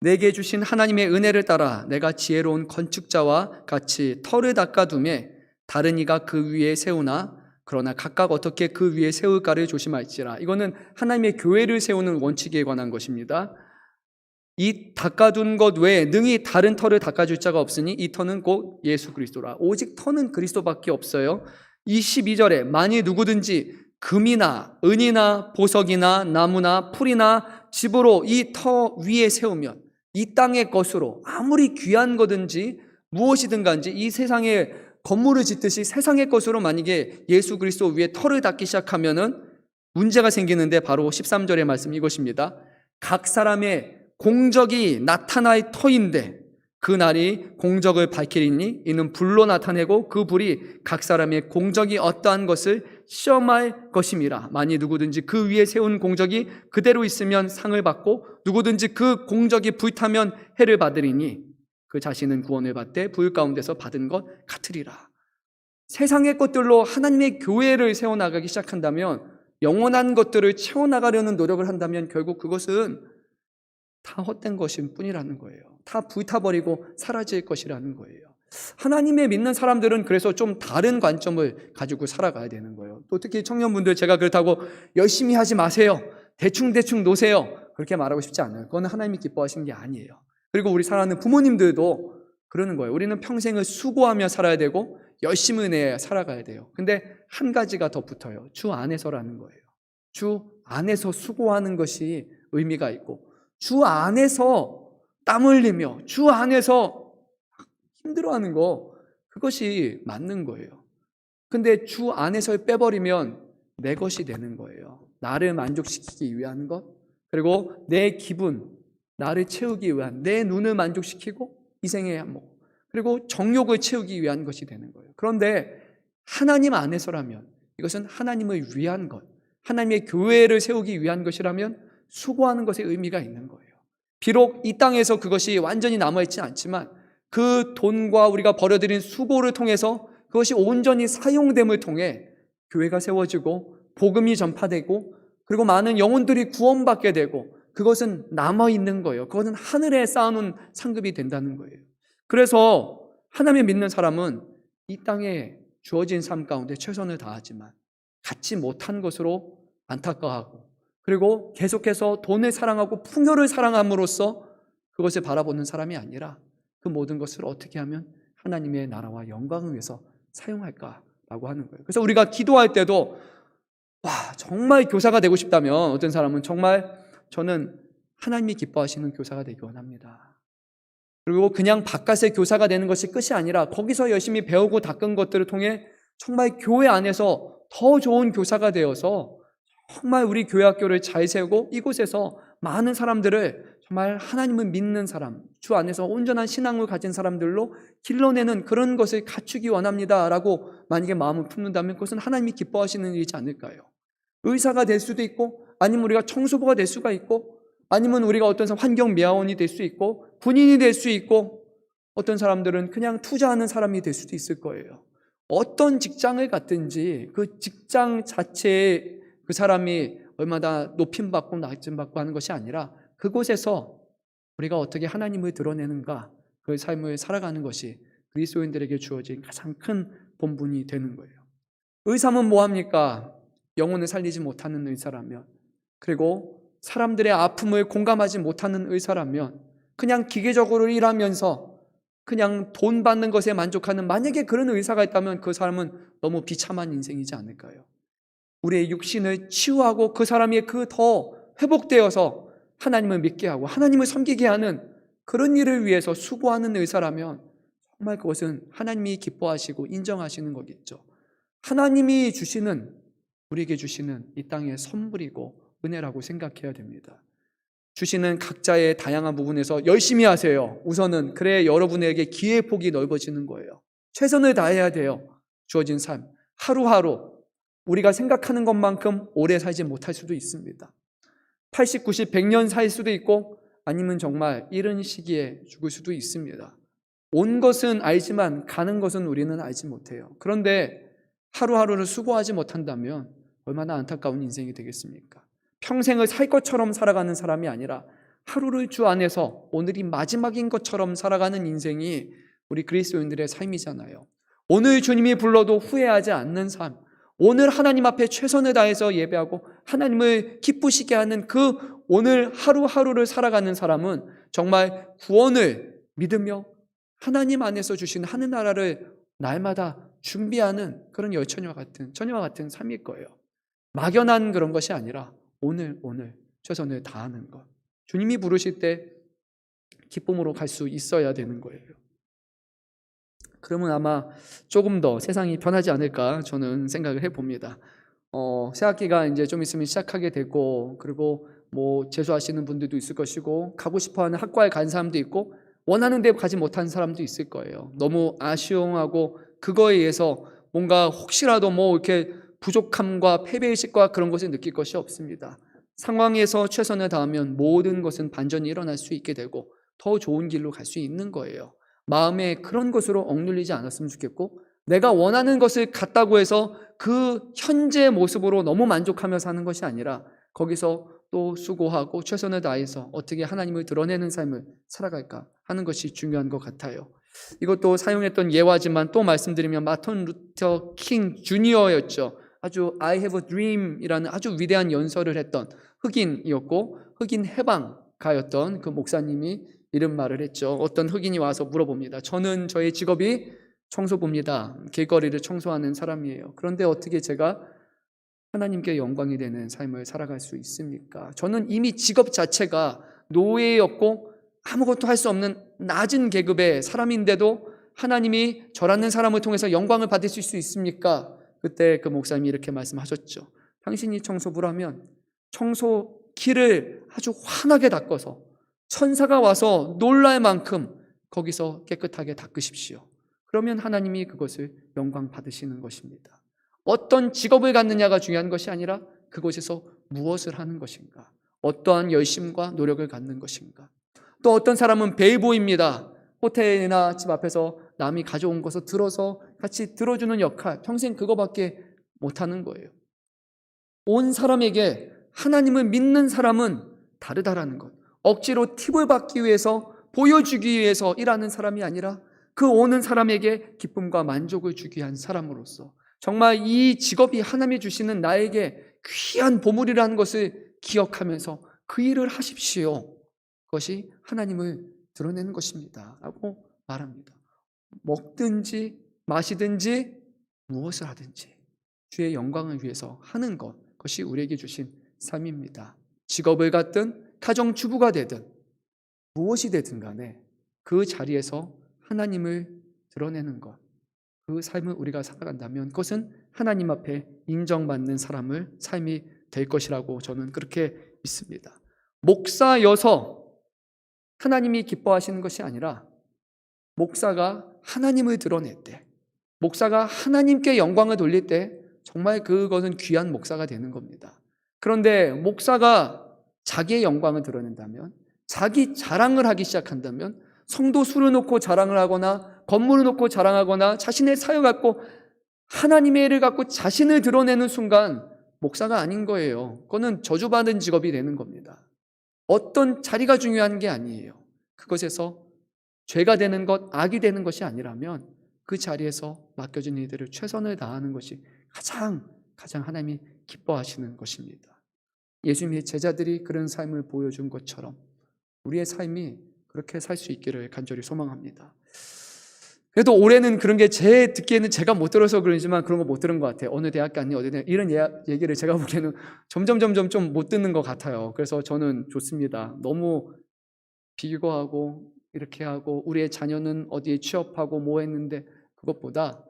내게 주신 하나님의 은혜를 따라 내가 지혜로운 건축자와 같이 터를 닦아두매 다른 이가 그 위에 세우나 그러나 각각 어떻게 그 위에 세울까를 조심할지라. 이거는 하나님의 교회를 세우는 원칙에 관한 것입니다. 이 닦아둔 것 외에 능히 다른 터를 닦아줄 자가 없으니 이 터는 곧 예수 그리스도라. 오직 터는 그리스도밖에 없어요. 22절에 만일 누구든지 금이나 은이나 보석이나 나무나 풀이나 집으로 이 터 위에 세우면 이 땅의 것으로 아무리 귀한 거든지 무엇이든 간지 이 세상의 건물을 짓듯이 세상의 것으로 만약에 예수 그리스도 위에 털을 닦기 시작하면은 문제가 생기는데 바로 13절의 말씀 이것입니다. 각 사람의 공적이 나타날 터인데 그 날이 공적을 밝히리니 이는 불로 나타내고 그 불이 각 사람의 공적이 어떠한 것을 시험할 것임이라. 만일 누구든지 그 위에 세운 공적이 그대로 있으면 상을 받고 누구든지 그 공적이 불타면 해를 받으리니 그 자신은 구원을 받되 불 가운데서 받은 것 같으리라. 세상의 것들로 하나님의 교회를 세워나가기 시작한다면, 영원한 것들을 채워나가려는 노력을 한다면 결국 그것은 다 헛된 것일 뿐이라는 거예요. 다 불타버리고 사라질 것이라는 거예요. 하나님의 믿는 사람들은 그래서 좀 다른 관점을 가지고 살아가야 되는 거예요. 또 특히 청년분들, 제가 그렇다고 열심히 하지 마세요, 대충 노세요, 그렇게 말하고 싶지 않아요. 그건 하나님이 기뻐하시는 게 아니에요. 그리고 우리 사랑하는 부모님들도 그러는 거예요. 우리는 평생을 수고하며 살아야 되고 열심히 내야 살아가야 돼요. 근데 한 가지가 더 붙어요. 주 안에서라는 거예요. 주 안에서 수고하는 것이 의미가 있고, 주 안에서 땀 흘리며 주 안에서 힘들어하는 거, 그것이 맞는 거예요. 근데 주 안에서 빼버리면 내 것이 되는 거예요. 나를 만족시키기 위한 것, 그리고 내 기분, 나를 채우기 위한, 내 눈을 만족시키고 이생의 뭐, 그리고 정욕을 채우기 위한 것이 되는 거예요. 그런데 하나님 안에서라면, 이것은 하나님을 위한 것, 하나님의 교회를 세우기 위한 것이라면 수고하는 것에 의미가 있는 거예요. 비록 이 땅에서 그것이 완전히 남아있지 않지만 그 돈과 우리가 벌여들인 수고를 통해서 그것이 온전히 사용됨을 통해 교회가 세워지고 복음이 전파되고 그리고 많은 영혼들이 구원받게 되고, 그것은 남아있는 거예요. 그것은 하늘에 쌓아놓은 상급이 된다는 거예요. 그래서 하나님을 믿는 사람은 이 땅에 주어진 삶 가운데 최선을 다하지만 갖지 못한 것으로 안타까워하고, 그리고 계속해서 돈을 사랑하고 풍요를 사랑함으로써 그것을 바라보는 사람이 아니라 그 모든 것을 어떻게 하면 하나님의 나라와 영광을 위해서 사용할까라고 하는 거예요. 그래서 우리가 기도할 때도 정말 교사가 되고 싶다면, 어떤 사람은 정말 저는 하나님이 기뻐하시는 교사가 되기 원합니다. 그리고 그냥 바깥의 교사가 되는 것이 끝이 아니라 거기서 열심히 배우고 닦은 것들을 통해 정말 교회 안에서 더 좋은 교사가 되어서 정말 우리 교회 학교를 잘 세우고 이곳에서 많은 사람들을 정말 하나님을 믿는 사람, 주 안에서 온전한 신앙을 가진 사람들로 길러내는 그런 것을 갖추기 원합니다라고 만약에 마음을 품는다면 그것은 하나님이 기뻐하시는 일이지 않을까요? 의사가 될 수도 있고, 아니면 우리가 청소부가 될 수가 있고, 아니면 우리가 어떤 환경미화원이 될 수 있고, 군인이 될 수 있고, 어떤 사람들은 그냥 투자하는 사람이 될 수도 있을 거예요. 어떤 직장을 갖든지 그 직장 자체에 그 사람이 얼마나 높임받고 낮음받고 하는 것이 아니라 그곳에서 우리가 어떻게 하나님을 드러내는가, 그 삶을 살아가는 것이 그리스도인들에게 주어진 가장 큰 본분이 되는 거예요. 의사면 뭐합니까? 영혼을 살리지 못하는 의사라면, 그리고 사람들의 아픔을 공감하지 못하는 의사라면, 그냥 기계적으로 일하면서 그냥 돈 받는 것에 만족하는, 만약에 그런 의사가 있다면 그 사람은 너무 비참한 인생이지 않을까요? 우리의 육신을 치유하고 그 사람이 그 더 회복되어서 하나님을 믿게 하고 하나님을 섬기게 하는 그런 일을 위해서 수고하는 의사라면 정말 그것은 하나님이 기뻐하시고 인정하시는 거겠죠. 하나님이 주시는, 우리에게 주시는 이 땅의 선물이고 은혜라고 생각해야 됩니다. 주시는 각자의 다양한 부분에서 열심히 하세요. 우선은 그래 여러분에게 기회의 폭이 넓어지는 거예요. 최선을 다해야 돼요. 주어진 삶 하루하루 우리가 생각하는 것만큼 오래 살지 못할 수도 있습니다. 80, 90, 100년 살 수도 있고, 아니면 정말 이른 시기에 죽을 수도 있습니다. 온 것은 알지만 가는 것은 우리는 알지 못해요. 그런데 하루하루를 수고하지 못한다면 얼마나 안타까운 인생이 되겠습니까? 평생을 살 것처럼 살아가는 사람이 아니라 하루를 주 안에서 오늘이 마지막인 것처럼 살아가는 인생이 우리 그리스도인들의 삶이잖아요. 오늘 주님이 불러도 후회하지 않는 삶, 오늘 하나님 앞에 최선을 다해서 예배하고 하나님을 기쁘시게 하는 그 오늘 하루하루를 살아가는 사람은 정말 구원을 믿으며 하나님 안에서 주신 하늘나라를 날마다 준비하는 그런 처녀와 같은 삶일 거예요. 막연한 그런 것이 아니라 오늘 최선을 다하는 것, 주님이 부르실 때 기쁨으로 갈 수 있어야 되는 거예요. 그러면 아마 조금 더 세상이 변하지 않을까 저는 생각을 해봅니다. 새학기가 이제 좀 있으면 시작하게 되고, 그리고 뭐 재수하시는 분들도 있을 것이고, 가고 싶어하는 학과에 간 사람도 있고, 원하는 데 가지 못한 사람도 있을 거예요. 너무 아쉬워하고 그거에 의해서 뭔가 혹시라도 뭐 이렇게 부족함과 패배의식과 그런 것을 느낄 것이 없습니다. 상황에서 최선을 다하면 모든 것은 반전이 일어날 수 있게 되고 더 좋은 길로 갈 수 있는 거예요. 마음에 그런 것으로 억눌리지 않았으면 좋겠고, 내가 원하는 것을 갖다고 해서 그 현재 모습으로 너무 만족하며 사는 것이 아니라 거기서 또 수고하고 최선을 다해서 어떻게 하나님을 드러내는 삶을 살아갈까 하는 것이 중요한 것 같아요. 이것도 사용했던 예화지만 또 말씀드리면 마틴 루터 킹 주니어였죠. 아주 I have a dream 이라는 아주 위대한 연설을 했던 흑인이었고, 흑인 해방가였던 그 목사님이 이런 말을 했죠. 어떤 흑인이 와서 물어봅니다. 저는 저의 직업이 청소부입니다. 길거리를 청소하는 사람이에요. 그런데 어떻게 제가 하나님께 영광이 되는 삶을 살아갈 수 있습니까? 저는 이미 직업 자체가 노예였고 아무것도 할 수 없는 낮은 계급의 사람인데도 하나님이 저라는 사람을 통해서 영광을 받으실 수 있습니까? 그때 그 목사님이 이렇게 말씀하셨죠. 당신이 청소부라면 청소기를 아주 환하게 닦아서 천사가 와서 놀랄 만큼 거기서 깨끗하게 닦으십시오. 그러면 하나님이 그것을 영광 받으시는 것입니다. 어떤 직업을 갖느냐가 중요한 것이 아니라 그곳에서 무엇을 하는 것인가, 어떠한 열심과 노력을 갖는 것인가. 또 어떤 사람은 베이보입니다. 호텔이나 집 앞에서 남이 가져온 것을 들어서 같이 들어주는 역할, 평생 그거밖에 못하는 거예요. 온 사람에게 하나님을 믿는 사람은 다르다라는 것. 억지로 팁을 받기 위해서, 보여주기 위해서 일하는 사람이 아니라 그 오는 사람에게 기쁨과 만족을 주기 위한 사람으로서 정말 이 직업이 하나님이 주시는 나에게 귀한 보물이라는 것을 기억하면서 그 일을 하십시오. 그것이 하나님을 드러내는 것입니다 라고 말합니다. 먹든지 마시든지 무엇을 하든지 주의 영광을 위해서 하는 것, 그것이 우리에게 주신 삶입니다. 직업을 갖든 가정주부가 되든 무엇이 되든 간에 그 자리에서 하나님을 드러내는 것, 그 삶을 우리가 살아간다면 그것은 하나님 앞에 인정받는 삶이 될 것이라고 저는 그렇게 믿습니다. 목사여서 하나님이 기뻐하시는 것이 아니라 목사가 하나님을 드러낼 때, 목사가 하나님께 영광을 돌릴 때 정말 그것은 귀한 목사가 되는 겁니다. 그런데 목사가 자기의 영광을 드러낸다면, 자기 자랑을 하기 시작한다면, 성도 수를 놓고 자랑을 하거나 건물을 놓고 자랑하거나 자신의 사역 갖고 하나님의 일을 갖고 자신을 드러내는 순간 목사가 아닌 거예요. 그거는 저주받은 직업이 되는 겁니다. 어떤 자리가 중요한 게 아니에요. 그것에서 죄가 되는 것, 악이 되는 것이 아니라면 그 자리에서 맡겨진 일들을 최선을 다하는 것이 가장 하나님이 기뻐하시는 것입니다. 예수님의 제자들이 그런 삶을 보여준 것처럼 우리의 삶이 그렇게 살 수 있기를 간절히 소망합니다. 그래도 올해는 그런 게 제 듣기에는 제가 못 들어서 그러지만 그런 거 못 들은 것 같아요. 어느 대학 갔니 어디 이런 얘기를 제가 보기에는 점점 좀 못 듣는 것 같아요. 그래서 저는 좋습니다. 너무 비교하고 이렇게 하고 우리의 자녀는 어디에 취업하고 뭐 했는데 그것보다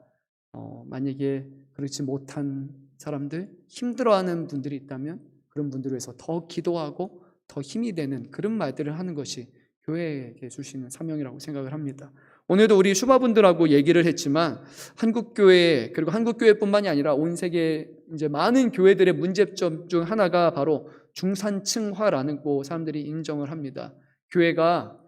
만약에 그렇지 못한 사람들, 힘들어하는 분들이 있다면 그런 분들을 위해서 더 기도하고 더 힘이 되는 그런 말들을 하는 것이 교회에게 주시는 사명이라고 생각을 합니다. 오늘도 우리 슈바분들하고 얘기를 했지만 한국교회, 그리고 한국교회뿐만이 아니라 온 세계 이제 많은 교회들의 문제점 중 하나가 바로 중산층화라는 거 사람들이 인정을 합니다. 교회가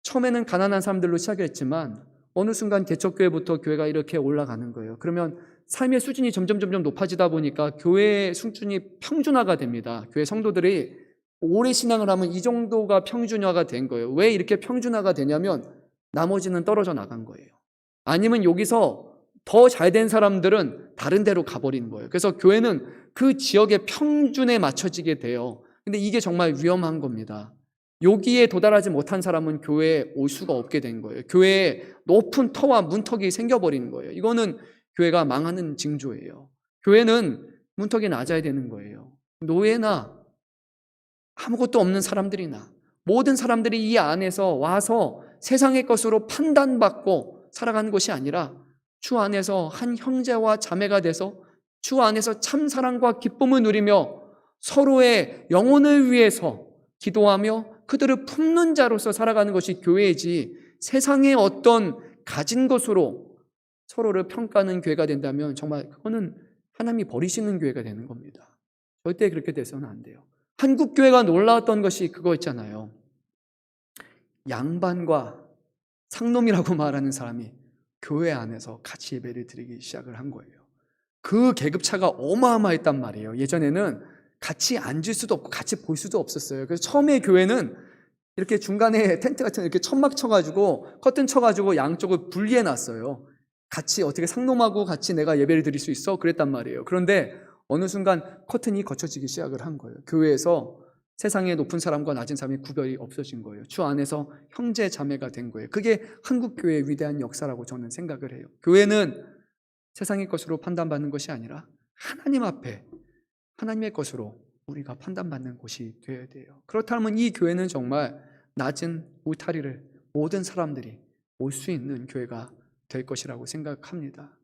처음에는 가난한 사람들로 시작했지만 어느 순간 개척교회부터 교회가 이렇게 올라가는 거예요. 그러면 삶의 수준이 점점 높아지다 보니까 교회의 수준이 평준화가 됩니다. 교회 성도들이 오래 신앙을 하면 이 정도가 평준화가 된 거예요. 왜 이렇게 평준화가 되냐면 나머지는 떨어져 나간 거예요. 아니면 여기서 더 잘된 사람들은 다른 데로 가버린 거예요. 그래서 교회는 그 지역의 평준에 맞춰지게 돼요. 근데 이게 정말 위험한 겁니다. 여기에 도달하지 못한 사람은 교회에 올 수가 없게 된 거예요. 교회에 높은 터와 문턱이 생겨버리는 거예요. 이거는 교회가 망하는 징조예요. 교회는 문턱이 낮아야 되는 거예요. 노예나 아무것도 없는 사람들이나 모든 사람들이 이 안에서 와서 세상의 것으로 판단받고 살아가는 것이 아니라 주 안에서 한 형제와 자매가 돼서 주 안에서 참 사랑과 기쁨을 누리며 서로의 영혼을 위해서 기도하며 그들을 품는 자로서 살아가는 것이 교회이지, 세상의 어떤 가진 것으로 서로를 평가하는 교회가 된다면 정말 그거는 하나님이 버리시는 교회가 되는 겁니다. 절대 그렇게 돼서는 안 돼요. 한국 교회가 놀라웠던 것이 그거 있잖아요. 양반과 상놈이라고 말하는 사람이 교회 안에서 같이 예배를 드리기 시작을 한 거예요. 그 계급차가 어마어마했단 말이에요. 예전에는 같이 앉을 수도 없고 같이 볼 수도 없었어요. 그래서 처음에 교회는 이렇게 중간에 텐트 같은 거 이렇게 천막 쳐가지고 커튼 쳐가지고 양쪽을 분리해 놨어요. 같이 어떻게 상놈하고 같이 내가 예배를 드릴 수 있어? 그랬단 말이에요. 그런데 어느 순간 커튼이 거쳐지기 시작을 한 거예요. 교회에서 세상의 높은 사람과 낮은 사람의 구별이 없어진 거예요. 주 안에서 형제 자매가 된 거예요. 그게 한국 교회의 위대한 역사라고 저는 생각을 해요. 교회는 세상의 것으로 판단받는 것이 아니라 하나님 앞에 하나님의 것으로 우리가 판단받는 곳이 되어야 돼요. 그렇다면 이 교회는 정말 낮은 울타리를 모든 사람들이 올 수 있는 교회가 될 것이라고 생각합니다.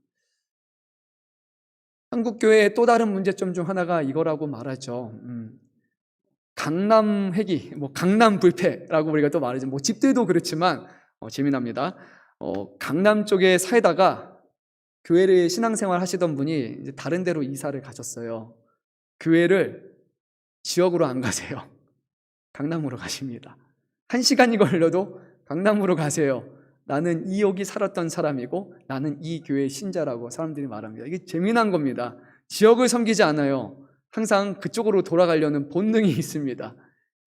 한국 교회의 또 다른 문제점 중 하나가 이거라고 말하죠. 강남 회기, 강남 불패라고 우리가 또 말하죠. 집들도 그렇지만 재미납니다. 강남 쪽에 살다가 교회를 신앙생활 하시던 분이 이제 다른 데로 이사를 가셨어요. 교회를 지역으로 안 가세요. 강남으로 가십니다. 1시간이 걸려도 강남으로 가세요. 나는 이 여기 살았던 사람이고 나는 이 교회의 신자라고 사람들이 말합니다. 이게 재미난 겁니다. 지역을 섬기지 않아요. 항상 그쪽으로 돌아가려는 본능이 있습니다.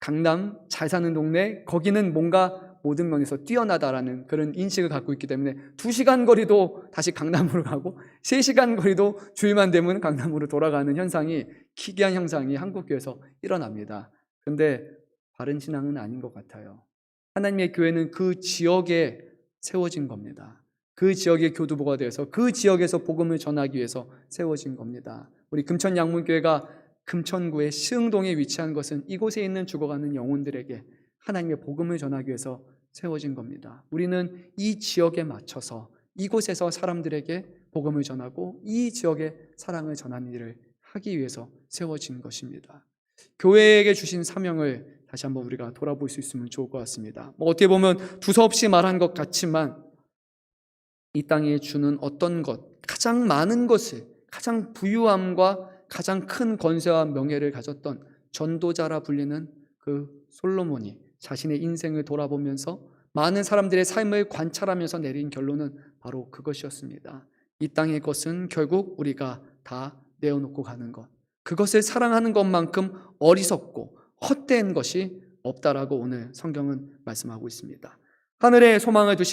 강남, 잘 사는 동네, 거기는 뭔가 모든 면에서 뛰어나다라는 그런 인식을 갖고 있기 때문에 2시간 거리도 다시 강남으로 가고 3시간 거리도 주일만 되면 강남으로 돌아가는 현상이, 기괴한 현상이 한국교회에서 일어납니다. 그런데 바른 신앙은 아닌 것 같아요. 하나님의 교회는 그 지역에 세워진 겁니다. 그 지역의 교두보가 되어서 그 지역에서 복음을 전하기 위해서 세워진 겁니다. 우리 금천양문교회가 금천구의 시흥동에 위치한 것은 이곳에 있는 죽어가는 영혼들에게 하나님의 복음을 전하기 위해서 세워진 겁니다. 우리는 이 지역에 맞춰서 이곳에서 사람들에게 복음을 전하고 이 지역의 사랑을 전하는 일을 하기 위해서 세워진 것입니다. 교회에게 주신 사명을 다시 한번 우리가 돌아볼 수 있으면 좋을 것 같습니다. 어떻게 보면 두서없이 말한 것 같지만 이 땅에 주는 어떤 것, 가장 많은 것을, 가장 부유함과 가장 큰 권세와 명예를 가졌던 전도자라 불리는 그 솔로몬이 자신의 인생을 돌아보면서 많은 사람들의 삶을 관찰하면서 내린 결론은 바로 그것이었습니다. 이 땅의 것은 결국 우리가 다 내어놓고 가는 것, 그것을 사랑하는 것만큼 어리석고 헛된 것이 없다라고 오늘 성경은 말씀하고 있습니다. 하늘에 소망을 두시기